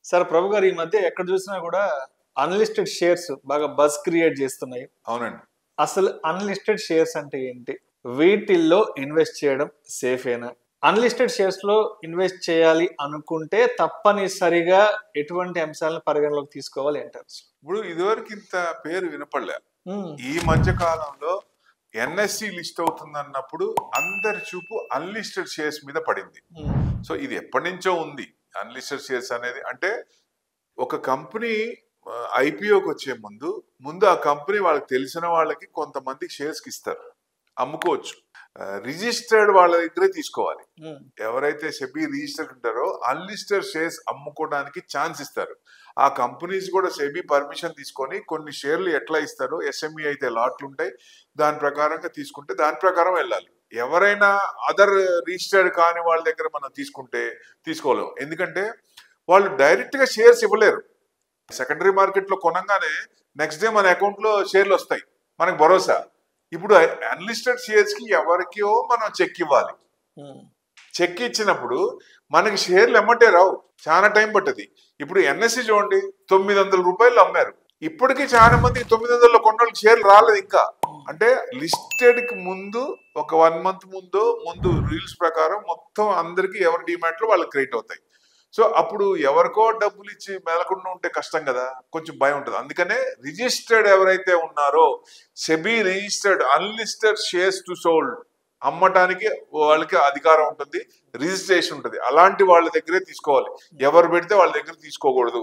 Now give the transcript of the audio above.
Sir ప్రభు గారు ఈ మధ్య ఎక్కడ చూసినా కూడా అన్లిస్టెడ్ షేర్స్ బాగా బజ్ క్రియేట్ చేస్తున్నాయి. అవునండి. అసలు అన్లిస్టెడ్ షేర్స్ అంటే ఏంటి? వీటిల్లో ఇన్వెస్ట్ చేయడం సేఫేనా? అన్లిస్టెడ్ షేర్స్ లో ఇన్వెస్ట్ చేయాలి అనుకుంటే తప్పనిసరిగా ఎటువంటి అంశాలను పరిగణలోకి తీసుకోవాలి అంటారు? ఇప్పుడు ఇదివరకు ఇంత పేరు వినపడలే. ఉమ్, ఈ మధ్య కాలంలో ఎన్ఎస్సి లిస్ట్ అవుతుందన్నప్పుడు అందరి చూపు అన్లిస్టెడ్ షేర్స్ మీద పడింది. ఉమ్, సో ఇది ఎప్పటి నుంచో ఉంది అన్లిస్టెడ్ షేర్స్ అనేది. అంటే ఒక కంపెనీ ఐపీఓకి వచ్చే ముందు ఆ కంపెనీ వాళ్ళకి తెలిసిన వాళ్ళకి కొంతమంది షేర్స్కి ఇస్తారు, అమ్ముకోవచ్చు. రిజిస్టర్డ్ వాళ్ళ దగ్గరే తీసుకోవాలి. ఉమ్, ఎవరైతే సెబీ రిజిస్టర్డ్ ఉంటారో అన్లిస్టెడ్ షేర్స్ అమ్ముకోవడానికి ఛాన్స్ ఇస్తారు. ఆ కంపెనీస్ కూడా సెబీ పర్మిషన్ తీసుకొని కొన్ని షేర్లు ఎట్లా ఇస్తారో, ఎస్ఎంఈ అయితే లాట్లు ఉంటాయి, దాని ప్రకారంగా తీసుకుంటే దాని ప్రకారం వెళ్ళాలి. ఎవరైనా అదర్ రిజిస్టర్డ్ కాని వాళ్ళ దగ్గర మనం తీసుకుంటే తీసుకోలేం. ఎందుకంటే వాళ్ళు డైరెక్ట్ గా షేర్స్ ఇవ్వలేరు. సెకండరీ మార్కెట్ లో కొనంగానే నెక్స్ట్ డే మన అకౌంట్ లో షేర్లు వస్తాయి, మనకు భరోసా. ఇప్పుడు అన్లిస్టెడ్ షేర్స్ కి ఎవరికో మనం చెక్ ఇవ్వాలి. ఉమ్, చెక్ ఇచ్చినప్పుడు మనకి షేర్లు ఎమ్మటే రావు, చాలా టైం పట్టది. ఇప్పుడు ఎన్ఎస్సి చూడండి, 900 రూపాయలు అమ్మారు. ఇప్పటికీ చాలా మంది 900 కొన్న షేర్లు రాలేదు ఇంకా. అంటే లిస్టెడ్ కి ముందు ఒక 1 మంత్ ముందు రూల్స్ ప్రకారం మొత్తం అందరికి ఎవరి డిమాండ్ లో వాళ్ళకి క్రియేట్ అవుతాయి. సో అప్పుడు ఎవరికో డబ్బులు ఇచ్చి మెలకుండా ఉంటే కష్టం కదా, కొంచెం భయం ఉంటుంది. అందుకనే రిజిస్టర్డ్ ఎవరైతే ఉన్నారో SEBI registered unlisted shares to sold అమ్మటానికి వాళ్ళకి అధికారం ఉంటుంది, రిజిస్ట్రేషన్ ఉంటుంది. అలాంటి వాళ్ళ దగ్గరే తీసుకోవాలి. ఎవరు పెడితే వాళ్ళ దగ్గర తీసుకోకూడదు.